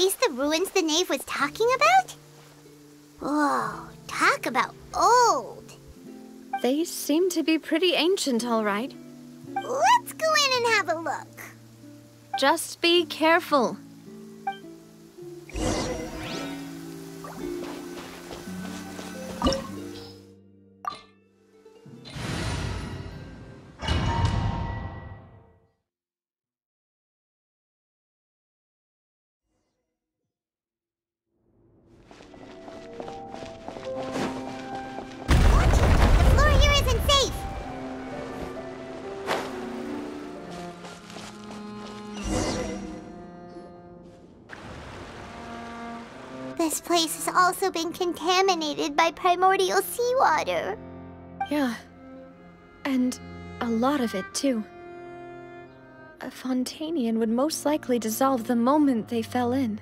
these the ruins the knave was talking about? Whoa, talk about old. They seem to be pretty ancient, all right. Let's go in and have a look. Just be careful. This place has also been contaminated by primordial seawater. Yeah. And a lot of it, too. A Fontanian would most likely dissolve the moment they fell in.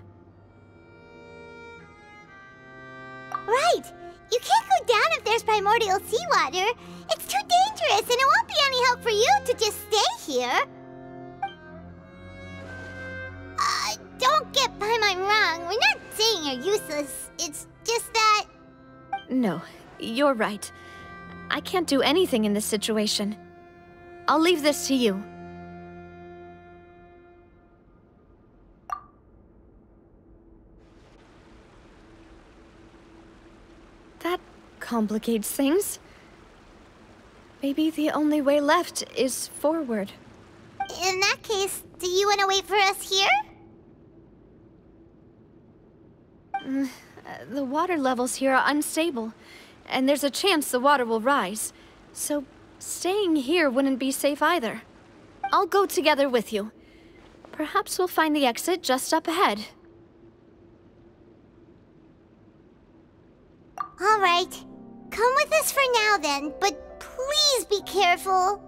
Right! You can't go down if there's primordial seawater. It's too dangerous, and it won't be any help for you to just stay here. Don't get Paimon wrong. We're not saying you're useless. It's just that... No, you're right. I can't do anything in this situation. I'll leave this to you. That complicates things. Maybe the only way left is forward. In that case, do you want to wait for us here? The water levels here are unstable, and there's a chance the water will rise. So staying here wouldn't be safe either. I'll go together with you. Perhaps we'll find the exit just up ahead. All right. Come with us for now then, but please be careful.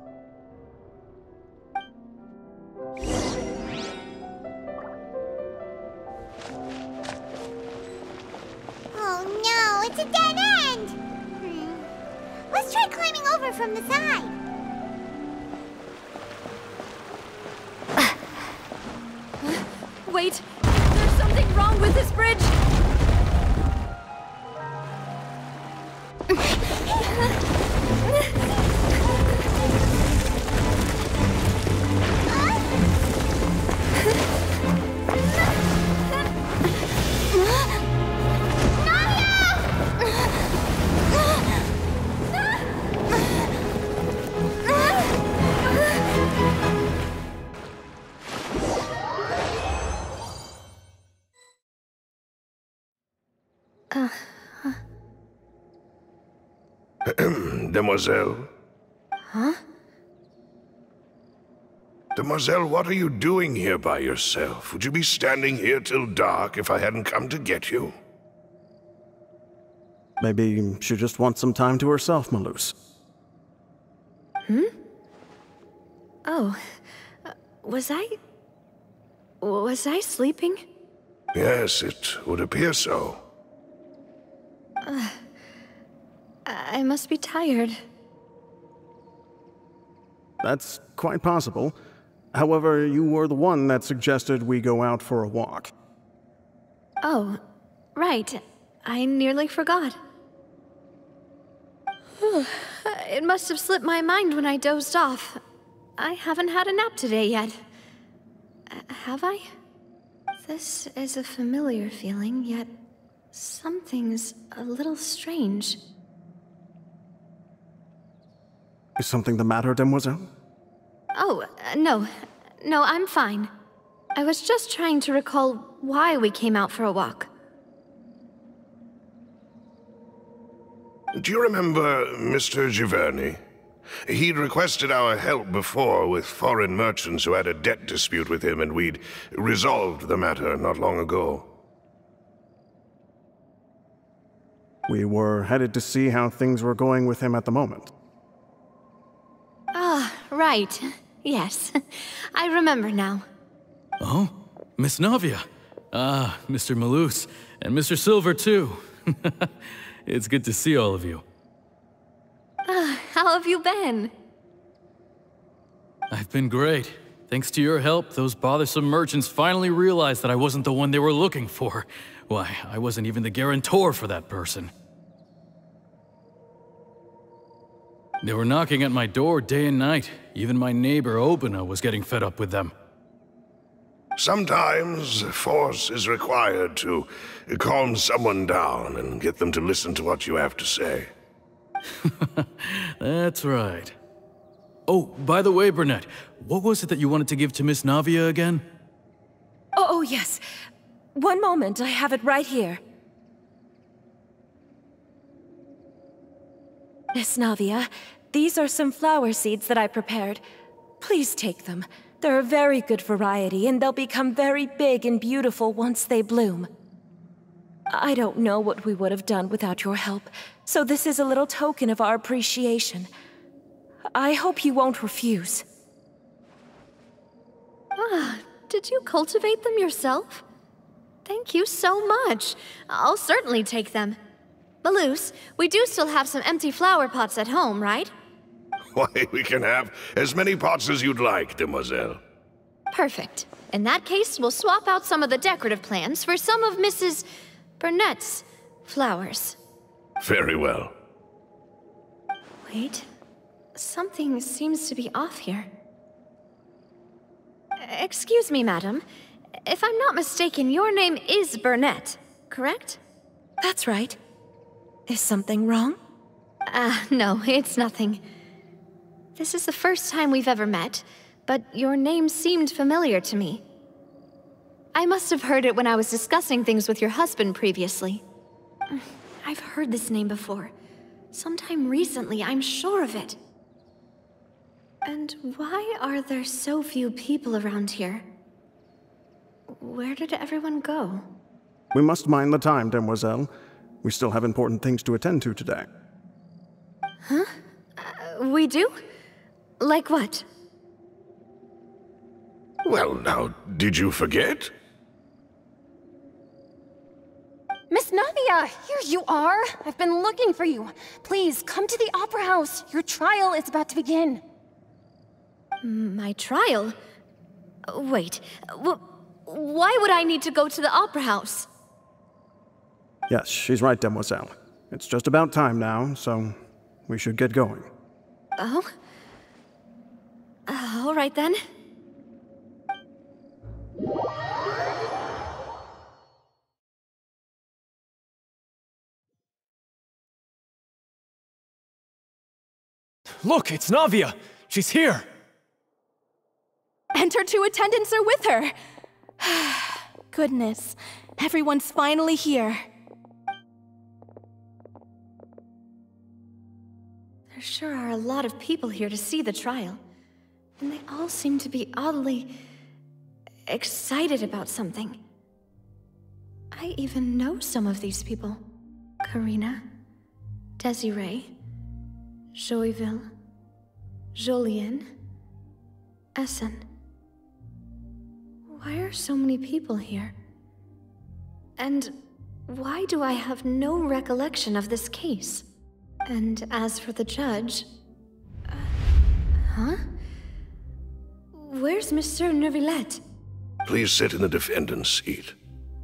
Oh no, it's a dead end! Let's try climbing over from the side. Wait, there's something wrong with this bridge! Demoiselle? Huh? Demoiselle, what are you doing here by yourself? Would you be standing here till dark if I hadn't come to get you? Maybe she just wants some time to herself, Malus. Hmm? Oh. Was I sleeping? Yes, it would appear so. I must be tired. That's quite possible. However, you were the one that suggested we go out for a walk. Oh, right. I nearly forgot. It must have slipped my mind when I dozed off. I haven't had a nap today yet. Have I? This is a familiar feeling, yet something's a little strange. Is something the matter, Demoiselle? Oh, no. No, I'm fine. I was just trying to recall why we came out for a walk. Do you remember Mr. Giverny? He'd requested our help before with foreign merchants who had a debt dispute with him, and we'd resolved the matter not long ago. We were headed to see how things were going with him at the moment. Ah, right. Yes. I remember now. Oh? Miss Navia. Ah, Mr. Malus. And Mr. Silver, too. It's good to see all of you. How have you been? I've been great. Thanks to your help, those bothersome merchants finally realized that I wasn't the one they were looking for. Why, I wasn't even the guarantor for that person. They were knocking at my door day and night. Even my neighbor, Obina, was getting fed up with them. Sometimes force is required to calm someone down and get them to listen to what you have to say. That's right. Oh, by the way, Burnett, what was it that you wanted to give to Miss Navia again? Oh, yes. One moment, I have it right here. Miss Navia, these are some flower seeds that I prepared. Please take them. They're a very good variety, and they'll become very big and beautiful once they bloom. I don't know what we would have done without your help, so this is a little token of our appreciation. I hope you won't refuse. Ah, did you cultivate them yourself? Thank you so much. I'll certainly take them. Malus, we do still have some empty flower pots at home, right? Why, we can have as many pots as you'd like, demoiselle. Perfect. In that case, we'll swap out some of the decorative plants for some of Mrs. Burnett's flowers. Very well. Wait. Something seems to be off here. Excuse me, madam. If I'm not mistaken, your name is Burnett, correct? That's right. Is something wrong? No, it's nothing. This is the first time we've ever met, but your name seemed familiar to me. I must have heard it when I was discussing things with your husband previously. I've heard this name before. Sometime recently, I'm sure of it. And why are there so few people around here? Where did everyone go? We must mind the time, demoiselle. We still have important things to attend to today. Huh? We do? Like what? Well, now, did you forget? Miss Navia, here you are! I've been looking for you. Please, come to the Opera House. Your trial is about to begin. My trial? Wait, why would I need to go to the Opera House? Yes, she's right, demoiselle. It's just about time now, so we should get going. Oh? All right then. Look, it's Navia! She's here! And her two attendants are with her! Goodness, everyone's finally here. There sure are a lot of people here to see the trial. And they all seem to be oddly excited about something. I even know some of these people. Karina, Desiree, Joyville, Jolien, Essen. Why are so many people here? And why do I have no recollection of this case? And as for the judge... huh? Where's Monsieur Neuvillette? Please sit in the defendant's seat.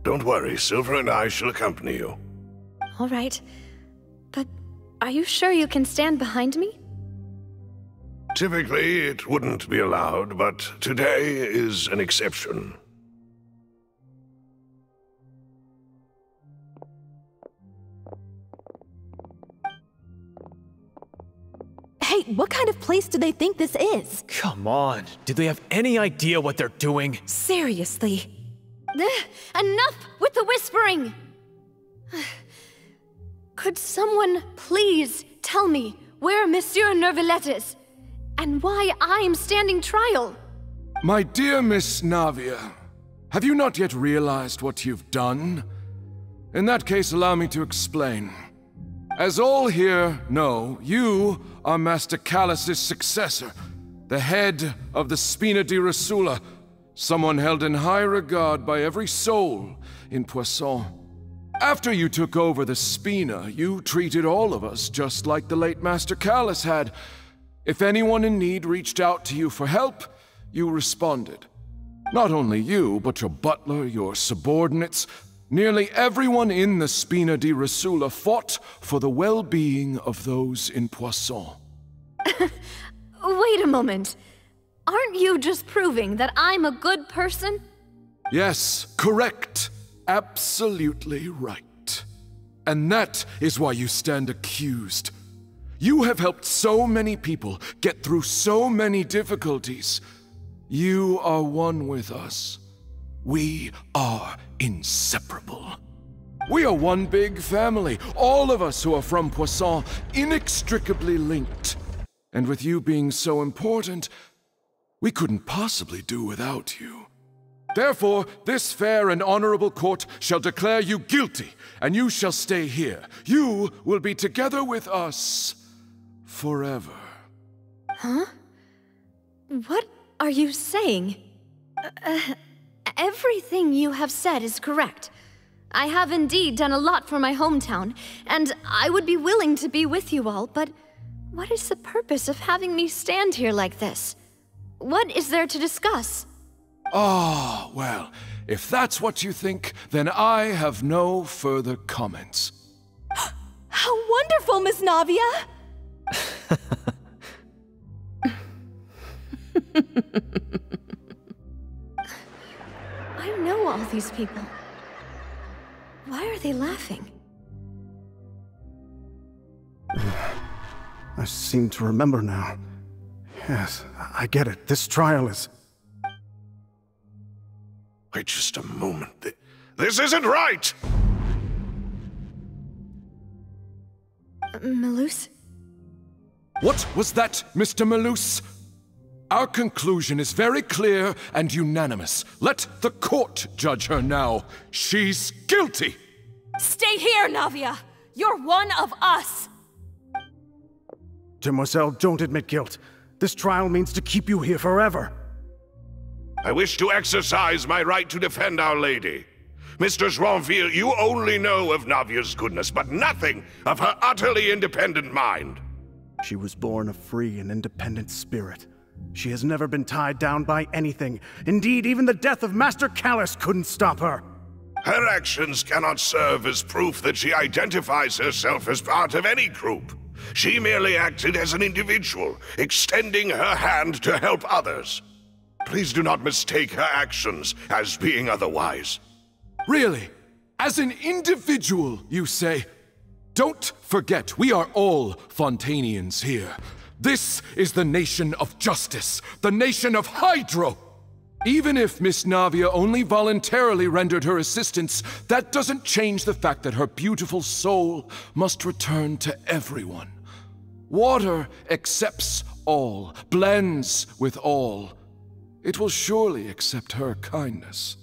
Don't worry, Silver and I shall accompany you. All right. But are you sure you can stand behind me? Typically, it wouldn't be allowed, but today is an exception. Hey, what kind of place do they think this is? Come on, do they have any idea what they're doing? Seriously. Enough with the whispering! Could someone please tell me where Monsieur Neuvillette is? And why I'm standing trial? My dear Miss Navia, have you not yet realized what you've done? In that case, allow me to explain. As all here know, you are Master Callus's successor, the head of the Spina di Rosula, someone held in high regard by every soul in Poisson. After you took over the Spina, you treated all of us just like the late Master Callus had. If anyone in need reached out to you for help, you responded. Not only you, but your butler, your subordinates, nearly everyone in the Spina di Rosula fought for the well-being of those in Poisson. Wait a moment. Aren't you just proving that I'm a good person? Yes, correct. Absolutely right. And that is why you stand accused. You have helped so many people get through so many difficulties. You are one with us. We are inseparable. We are one big family, all of us who are from Poisson, inextricably linked. And with you being so important, we couldn't possibly do without you. Therefore, this fair and honorable court shall declare you guilty, and you shall stay here. You will be together with us forever. Huh? What are you saying? Everything you have said is correct. I have indeed done a lot for my hometown, and I would be willing to be with you all, but what is the purpose of having me stand here like this? What is there to discuss? Ah, well, if that's what you think, then I have no further comments. How wonderful, Miss Navia! I know all these people. Why are they laughing? I seem to remember now. Yes, I get it. This trial is... Wait just a moment. This isn't right! Malus? What was that, Mr. Malus? Our conclusion is very clear and unanimous. Let the court judge her now. She's guilty! Stay here, Navia! You're one of us! Demoiselle, don't admit guilt. This trial means to keep you here forever. I wish to exercise my right to defend Our Lady. Mr. Joinville, you only know of Navia's goodness, but nothing of her utterly independent mind. She was born a free and independent spirit. She has never been tied down by anything. Indeed, even the death of Master Callus couldn't stop her. Her actions cannot serve as proof that she identifies herself as part of any group. She merely acted as an individual, extending her hand to help others. Please do not mistake her actions as being otherwise. Really? As an individual, you say? Don't forget, we are all Fontanians here. This is the nation of justice, the nation of Hydro! Even if Miss Navia only voluntarily rendered her assistance, that doesn't change the fact that her beautiful soul must return to everyone. Water accepts all, blends with all. It will surely accept her kindness.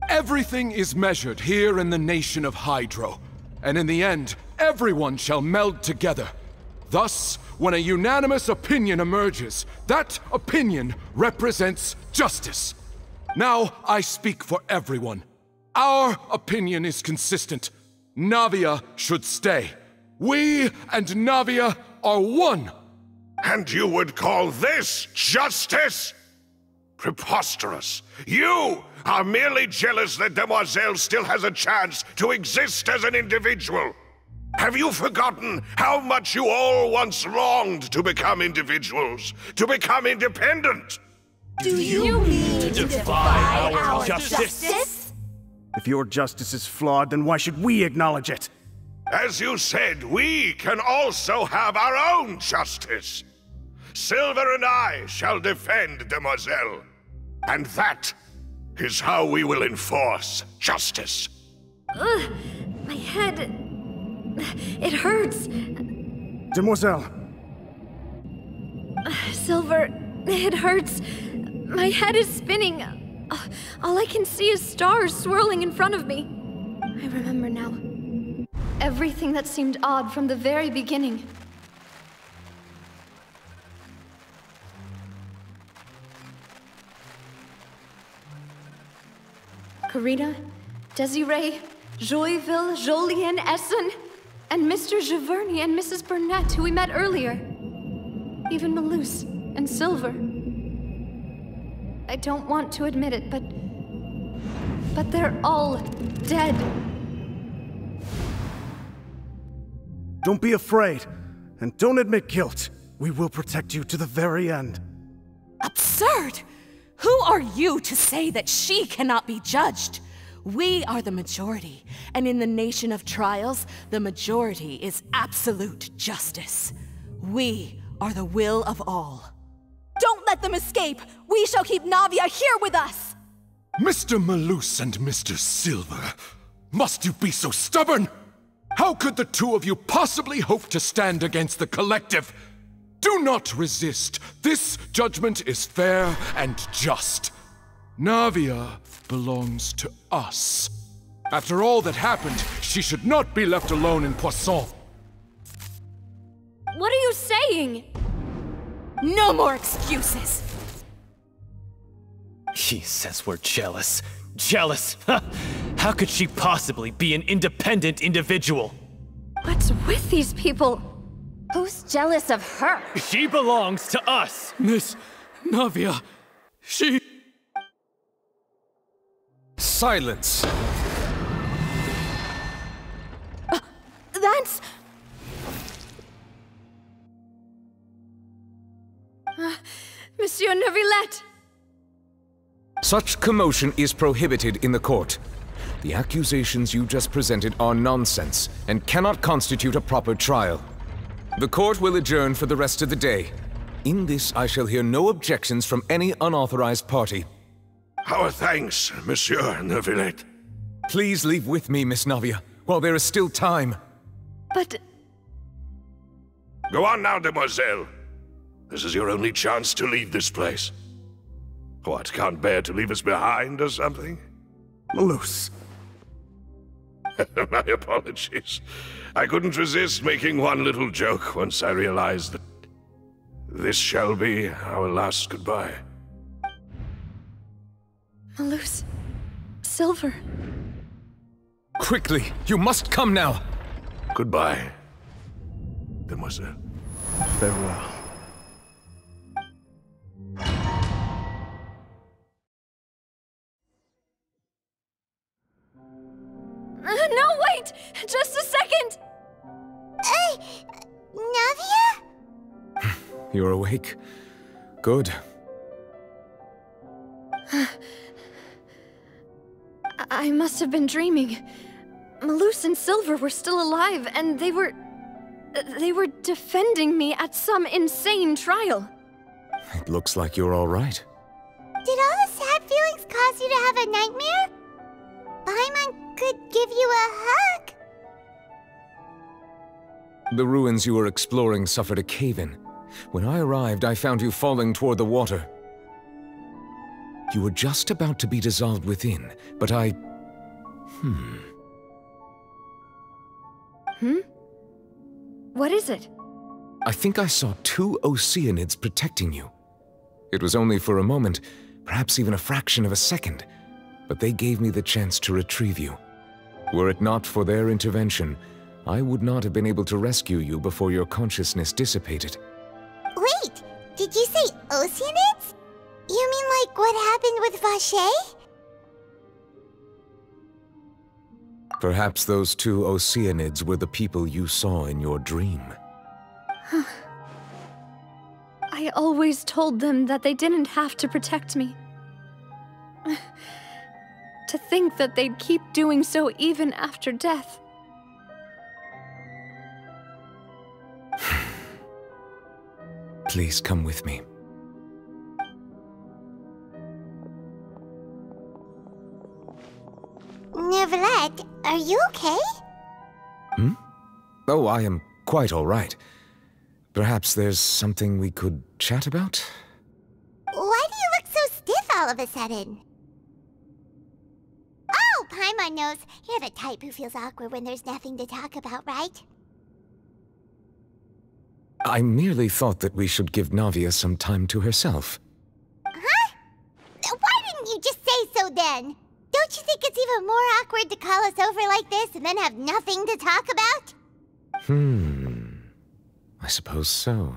Everything is measured here in the nation of Hydro, and in the end, everyone shall meld together. Thus, when a unanimous opinion emerges, that opinion represents justice. Now I speak for everyone. Our opinion is consistent. Navia should stay. We and Navia are one. And you would call this justice? Preposterous. You are merely jealous that Demoiselle still has a chance to exist as an individual. Have you forgotten how much you all once longed to become individuals, to become independent? Do you mean to defy our justice? If your justice is flawed, then why should we acknowledge it? As you said, we can also have our own justice. Silver and I shall defend Demoiselle. And that is how we will enforce justice. Ugh, my head... It hurts. Demoiselle! Silver, it hurts. My head is spinning. All I can see is stars swirling in front of me. I remember now. Everything that seemed odd from the very beginning. Karina, Desiree, Joyville, Jolien, Essen, and Mr. Giverny and Mrs. Burnett, who we met earlier. Even Malus and Silver. I don't want to admit it, but they're all dead. Don't be afraid, and don't admit guilt. We will protect you to the very end. Absurd! Who are you to say that she cannot be judged? We are the majority, and in the nation of trials, the majority is absolute justice. We are the will of all. Don't let them escape! We shall keep Navia here with us! Mr. Malus and Mr. Silver, must you be so stubborn? How could the two of you possibly hope to stand against the collective? Do not resist. This judgment is fair and just. Navia belongs to us. After all that happened, she should not be left alone in Poisson. What are you saying? No more excuses! He says we're jealous. Jealous? How could she possibly be an independent individual? What's with these people? Who's jealous of her? She belongs to us! Miss Navia, she... Silence! That's... Monsieur Neuvillette! Such commotion is prohibited in the court. The accusations you just presented are nonsense and cannot constitute a proper trial. The court will adjourn for the rest of the day. In this, I shall hear no objections from any unauthorized party. Our thanks, Monsieur Neuvillette. Please leave with me, Miss Navia, while there is still time. But... Go on now, demoiselle. This is your only chance to leave this place. What, can't bear to leave us behind or something? Malus. My apologies. I couldn't resist making one little joke once I realized that this shall be our last goodbye. Malus... Silver... Quickly, you must come now! Goodbye, demoiselle. Farewell. No, wait! Just a second! Navia? You're awake. Good. I must have been dreaming. Malus and Silver were still alive, and they were defending me at some insane trial. It looks like you're all right. Did all the sad feelings cause you to have a nightmare? Paimon could give you a hug. The ruins you were exploring suffered a cave-in. When I arrived, I found you falling toward the water. You were just about to be dissolved within, but I... What is it? I think I saw two Oceanids protecting you. It was only for a moment, perhaps even a fraction of a second, but they gave me the chance to retrieve you. Were it not for their intervention, I would not have been able to rescue you before your consciousness dissipated. Wait, did you say Oceanids? You mean like what happened with Vacher? Perhaps those two Oceanids were the people you saw in your dream. I always told them that they didn't have to protect me. To think that they'd keep doing so even after death. Please come with me. Neuvillette, are you okay? Oh, I am quite all right. Perhaps there's something we could chat about? Why do you look so stiff all of a sudden? Oh, Paimon knows. You're the type who feels awkward when there's nothing to talk about, right? I merely thought that we should give Navia some time to herself. Huh? Why didn't you just say so then? Don't you think it's even more awkward to call us over like this and then have nothing to talk about? I suppose so.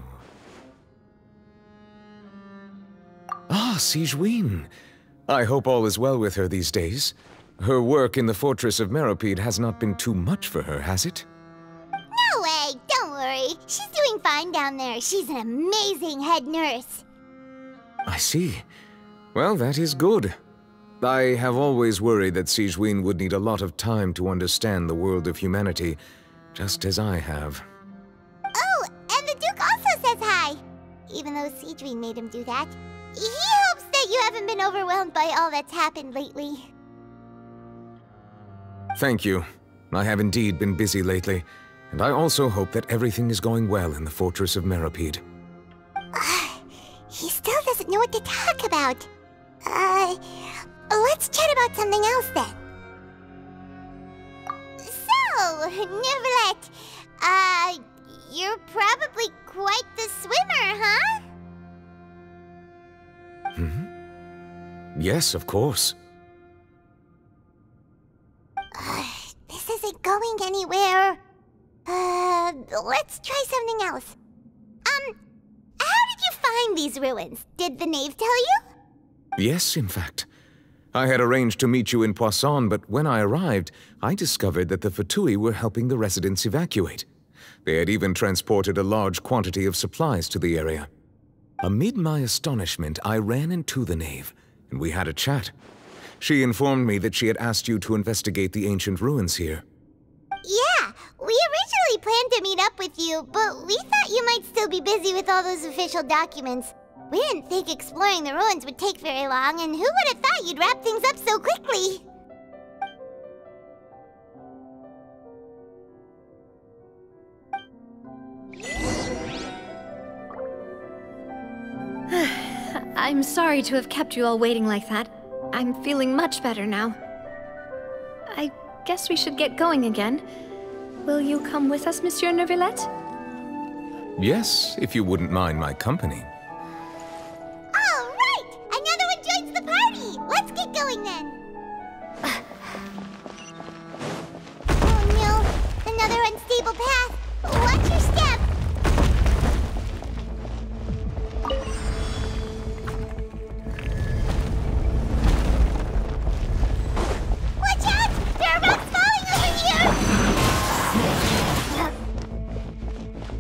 Ah, Sigewinne. I hope all is well with her these days. Her work in the Fortress of Meropide has not been too much for her, has it? No way! Don't worry. She's doing fine down there. She's an amazing head nurse. I see. Well, that is good. I have always worried that Sigewinne would need a lot of time to understand the world of humanity, just as I have. Oh, and the Duke also says hi! Even though Sigewinne made him do that. He hopes that you haven't been overwhelmed by all that's happened lately. Thank you. I have indeed been busy lately, and I also hope that everything is going well in the Fortress of Meropide. He still doesn't know what to talk about. Let's chat about something else then. So, Neuvillette, you're probably quite the swimmer, huh? Yes, of course. This isn't going anywhere. Let's try something else. How did you find these ruins? Did the knave tell you? Yes, in fact. I had arranged to meet you in Poisson, but when I arrived, I discovered that the Fatui were helping the residents evacuate. They had even transported a large quantity of supplies to the area. Amid my astonishment, I ran into the knave, and we had a chat. She informed me that she had asked you to investigate the ancient ruins here. Yeah, we originally planned to meet up with you, but we thought you might still be busy with all those official documents. We didn't think exploring the ruins would take very long, and who would have thought you'd wrap things up so quickly? I'm sorry to have kept you all waiting like that. I'm feeling much better now. I guess we should get going again. Will you come with us, Monsieur Neuvillette? Yes, if you wouldn't mind my company. All right! Another one joins the party! Let's get going then! Oh no! Another unstable path! Watch your step! Watch out! There are rocks falling over here!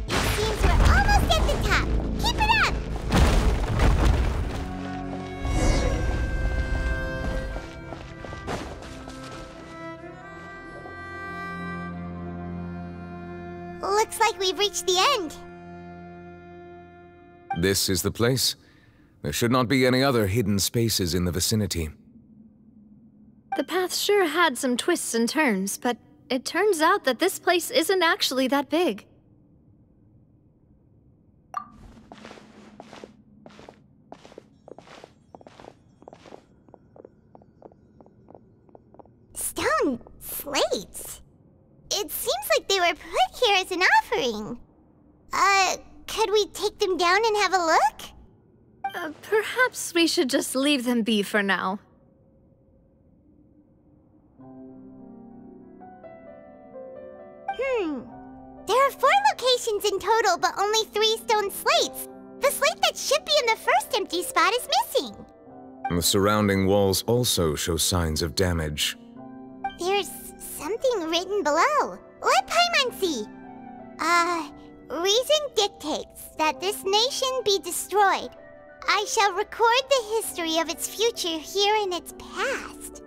It seems we're almost at the top. Keep it up! Looks like we've reached the end. This is the place. There should not be any other hidden spaces in the vicinity. The path sure had some twists and turns, but it turns out that this place isn't actually that big. Stone slates? It seems like they were put here as an offering. Could we take them down and have a look? Perhaps we should just leave them be for now. There are 4 locations in total, but only 3 stone slates. The slate that should be in the first empty spot is missing. The surrounding walls also show signs of damage. There's something written below. Let Paimon see. Reason dictates that this nation be destroyed. I shall record the history of its future here in its past.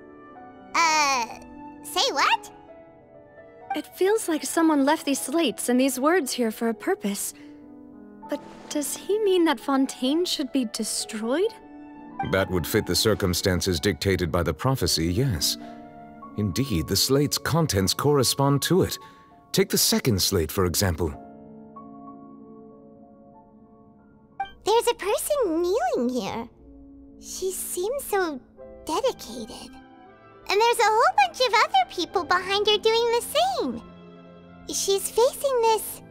Say what? It feels like someone left these slates and these words here for a purpose. But does he mean that Fontaine should be destroyed? That would fit the circumstances dictated by the prophecy, yes. Indeed, the slate's contents correspond to it. Take the second slate, for example. There's a person kneeling here. She seems so dedicated. And there's a whole bunch of other people behind her doing the same. She's facing this...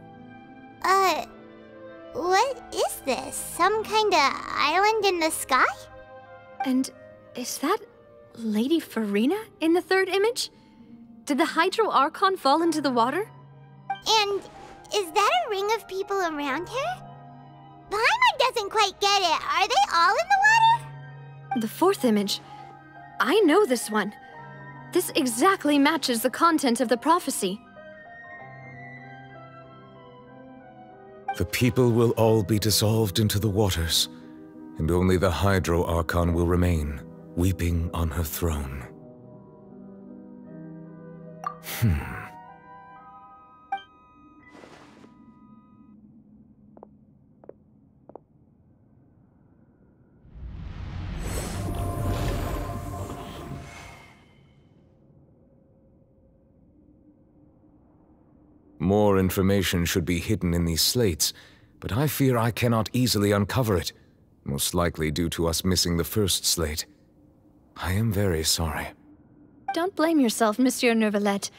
what is this? Some kind of island in the sky? And is that Lady Farina in the third image? Did the Hydro Archon fall into the water? And is that a ring of people around her? Paimon doesn't quite get it. Are they all in the water? The fourth image. I know this one. This exactly matches the content of the prophecy. The people will all be dissolved into the waters, and only the Hydro Archon will remain, weeping on her throne. More information should be hidden in these slates, but I fear I cannot easily uncover it, most likely due to us missing the first slate. I am very sorry. Don't blame yourself, Monsieur Neuvillette.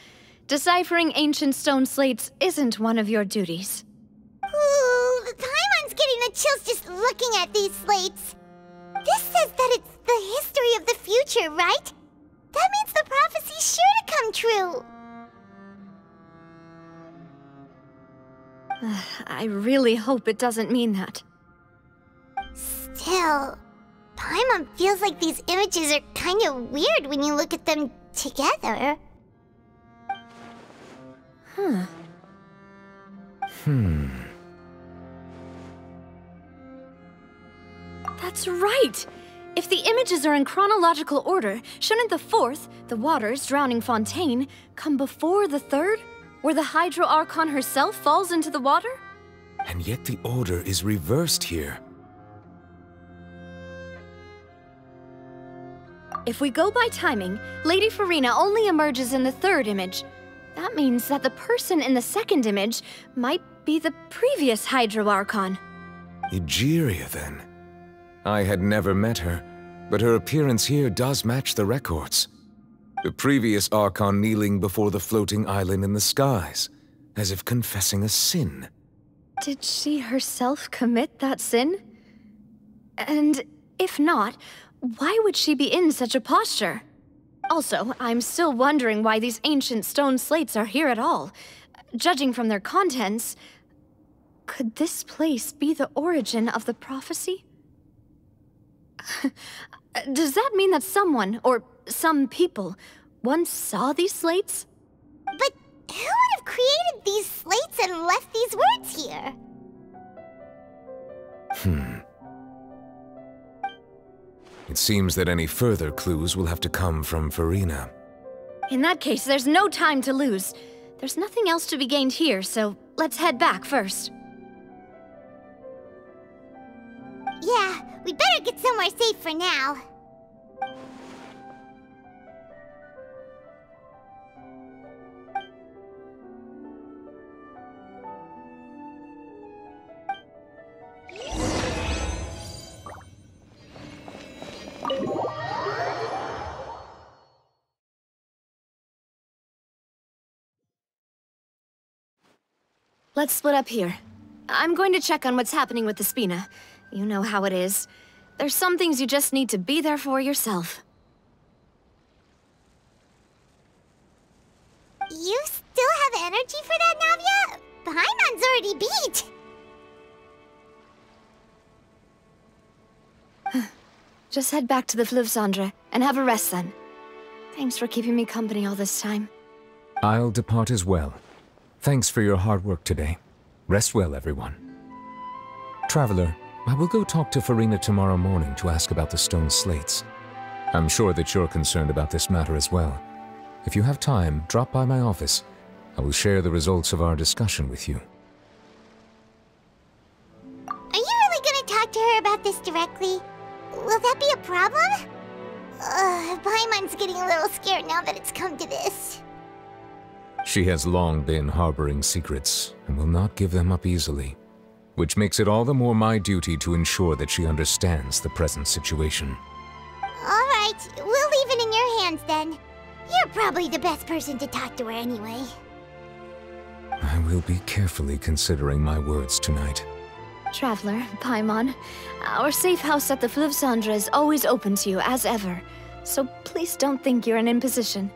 Deciphering ancient stone slates isn't one of your duties. Ooh, Paimon's getting the chills just looking at these slates. This says that it's the history of the future, right? That means the prophecy's sure to come true. I really hope it doesn't mean that. Still, Paimon feels like these images are kind of weird when you look at them together. That's right! If the images are in chronological order, shouldn't the fourth, the waters drowning Fontaine, come before the third, where the Hydro Archon herself falls into the water? And yet the order is reversed here. If we go by timing, Lady Farina only emerges in the third image. That means that the person in the second image might be the previous Hydro Archon. Egeria, then. I had never met her, but her appearance here does match the records. The previous Archon kneeling before the floating island in the skies, as if confessing a sin. Did she herself commit that sin? And if not, why would she be in such a posture? Also, I'm still wondering why these ancient stone slates are here at all. Judging from their contents, could this place be the origin of the prophecy? Does that mean that someone, or some people, once saw these slates? But who would have created these slates and left these words here? It seems that any further clues will have to come from Farina. In that case, there's no time to lose. There's nothing else to be gained here, so let's head back first. Yeah, we better get somewhere safe for now. Let's split up here. I'm going to check on what's happening with the Spina. You know how it is. There's some things you just need to be there for yourself. You still have energy for that, Navia? Paimon's already beat! Just head back to the Fleuve Cendre and have a rest then. Thanks for keeping me company all this time. I'll depart as well. Thanks for your hard work today. Rest well, everyone. Traveler, I will go talk to Farina tomorrow morning to ask about the stone slates. I'm sure that you're concerned about this matter as well. If you have time, drop by my office. I will share the results of our discussion with you. Are you really gonna talk to her about this directly? Will that be a problem? Paimon's getting a little scared now that it's come to this. She has long been harboring secrets, and will not give them up easily, which makes it all the more my duty to ensure that she understands the present situation. Alright, we'll leave it in your hands then. You're probably the best person to talk to her anyway. I will be carefully considering my words tonight. Traveler, Paimon, our safe house at the Fleuve Cendre is always open to you as ever, so please don't think you're an imposition.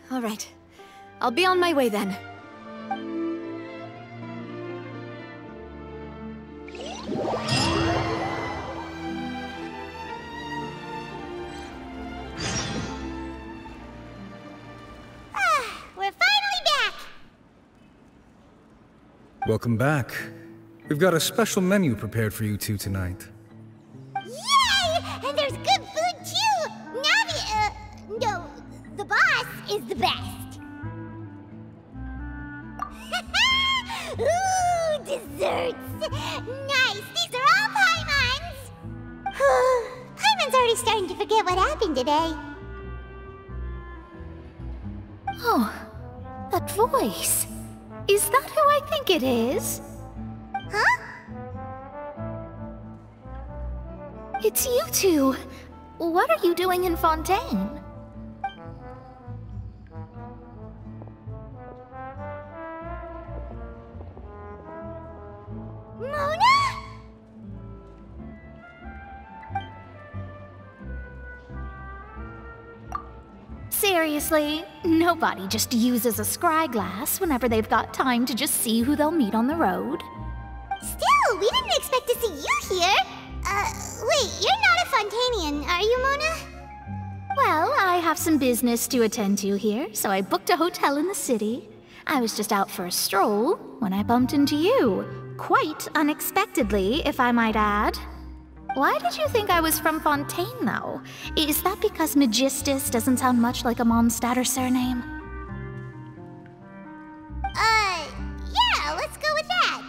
All right. I'll be on my way then. Welcome back. We've got a special menu prepared for you two tonight. Yay! And there's good food too! Navi, no, the boss is the best. Ooh, desserts! Nice! These are all Paimon's! Paimon's already starting to forget what happened today. Oh, that voice. Is that who I think it is? Huh? It's you two. What are you doing in Fontaine? Mona? Seriously, nobody just uses a scryglass whenever they've got time to just see who they'll meet on the road. Still, we didn't expect to see you here. Wait, you're not a Fontanian, are you, Mona? Well, I have some business to attend to here, so I booked a hotel in the city. I was just out for a stroll when I bumped into you. Quite unexpectedly, if I might add. Why did you think I was from Fontaine, though? Is that because Magistus doesn't sound much like a Mondstadter surname? Yeah, let's go with that.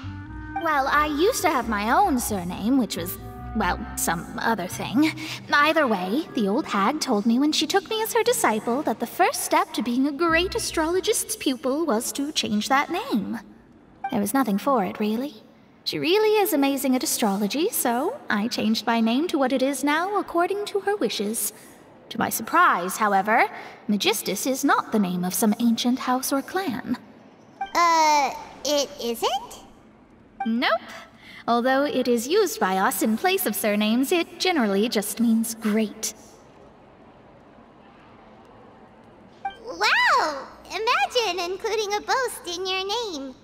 Well, I used to have my own surname, which was, well, some other thing. Either way, the old hag told me when she took me as her disciple that the first step to being a great astrologist's pupil was to change that name. There was nothing for it, really. She really is amazing at astrology, so I changed my name to what it is now according to her wishes. To my surprise, however, Magistus is not the name of some ancient house or clan. It isn't? Nope. Although it is used by us in place of surnames, it generally just means great. Wow! Imagine including a boast in your name.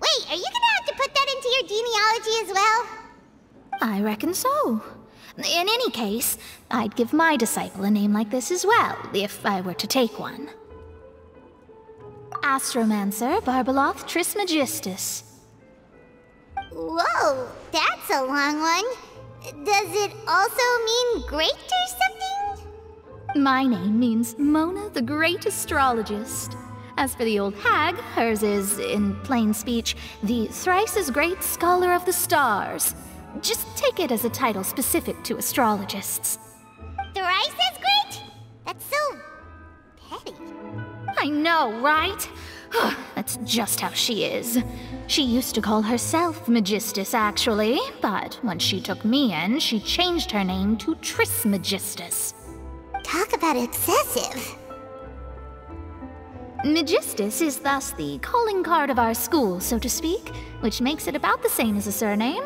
Wait, are you gonna have to put that into your genealogy as well? I reckon so. In any case, I'd give my disciple a name like this as well, if I were to take one. Astromancer Barbeloth Trismegistus. Whoa, that's a long one. Does it also mean great or something? My name means Mona the Great Astrologist. As for the old hag, hers is, in plain speech, the thrice-as-great Scholar of the Stars. Just take it as a title specific to astrologists. Thrice as great? That's so petty. I know, right? That's just how she is. She used to call herself Magistus, actually, but when she took me in, she changed her name to Trismegistus. Talk about excessive. Magistus is thus the calling card of our school, so to speak, which makes it about the same as a surname.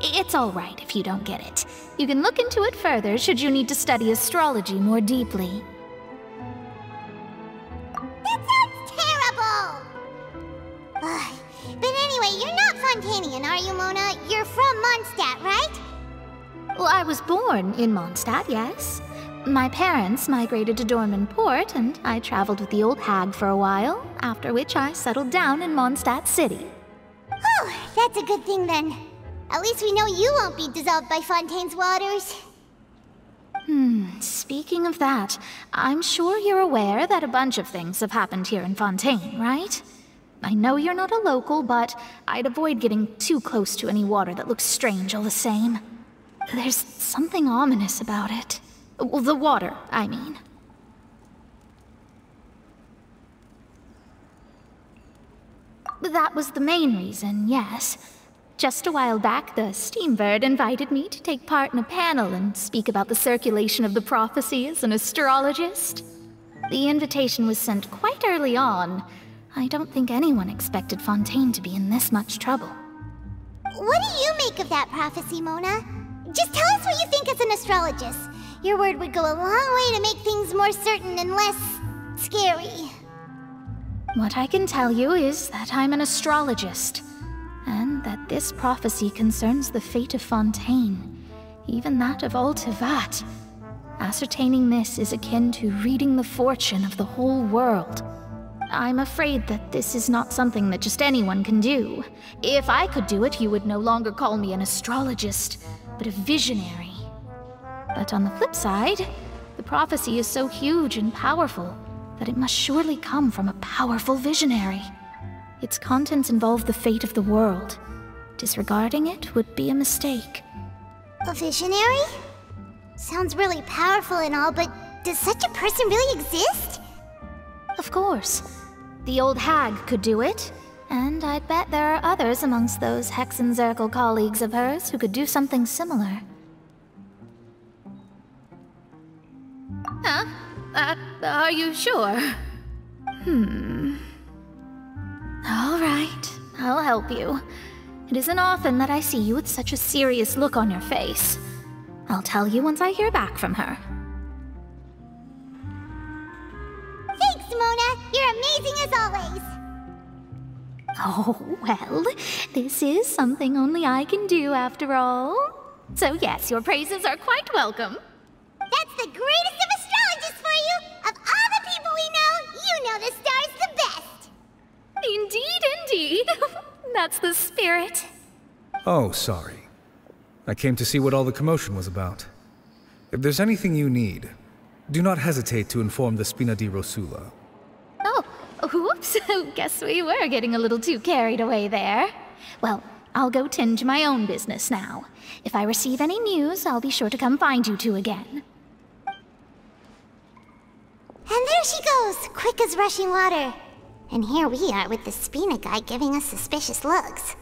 It's all right if you don't get it. You can look into it further should you need to study astrology more deeply. That sounds terrible! But anyway, you're not Fontanian, are you, Mona? You're from Mondstadt, right? Well, I was born in Mondstadt, yes. My parents migrated to Dorman Port, and I traveled with the old hag for a while, after which I settled down in Mondstadt City. Oh, that's a good thing then. At least we know you won't be dissolved by Fontaine's waters. Speaking of that, I'm sure you're aware that a bunch of things have happened here in Fontaine, right? I know you're not a local, but I'd avoid getting too close to any water that looks strange all the same. There's something ominous about it. Well, the water, I mean. That was the main reason, yes. Just a while back, the Steambird invited me to take part in a panel and speak about the circulation of the prophecy as an astrologist. The invitation was sent quite early on. I don't think anyone expected Fontaine to be in this much trouble. What do you make of that prophecy, Mona? Just tell us what you think as an astrologist. Your word would go a long way to make things more certain and less scary. What I can tell you is that I'm an astrologist, and that this prophecy concerns the fate of Fontaine, even that of Altivat. Ascertaining this is akin to reading the fortune of the whole world. I'm afraid that this is not something that just anyone can do. If I could do it, you would no longer call me an astrologist, but a visionary. But on the flip side, the prophecy is so huge and powerful that it must surely come from a powerful visionary. Its contents involve the fate of the world. Disregarding it would be a mistake. A visionary? Sounds really powerful and all, but does such a person really exist? Of course. The old hag could do it, and I'd bet there are others amongst those Hexenzirkel colleagues of hers who could do something similar. Huh? Are you sure? All right, I'll help you. It isn't often that I see you with such a serious look on your face. I'll tell you once I hear back from her. Thanks, Mona! You're amazing as always! Oh, well, this is something only I can do after all. So yes, your praises are quite welcome. That's the greatest of astrologists for you! Of all the people we know, you know the star's the best! Indeed, indeed. That's the spirit. Oh, sorry. I came to see what all the commotion was about. If there's anything you need, do not hesitate to inform the Spina di Rosula. Oh, whoops. Guess we were getting a little too carried away there. Well, I'll go tend to my own business now. If I receive any news, I'll be sure to come find you two again. And there she goes, quick as rushing water. And here we are with the Spina guy giving us suspicious looks.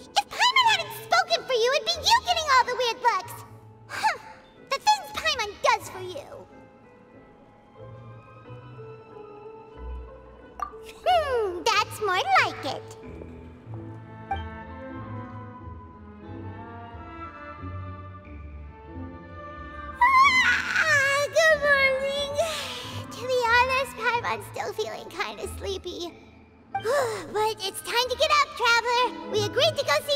If Paimon hadn't spoken for you, it'd be you getting all the weird looks! Huh. The things Paimon does for you! That's more like it. Good morning. To be honest, Paimon's still feeling kinda sleepy. But it's time to get up, Traveler. We agreed to go see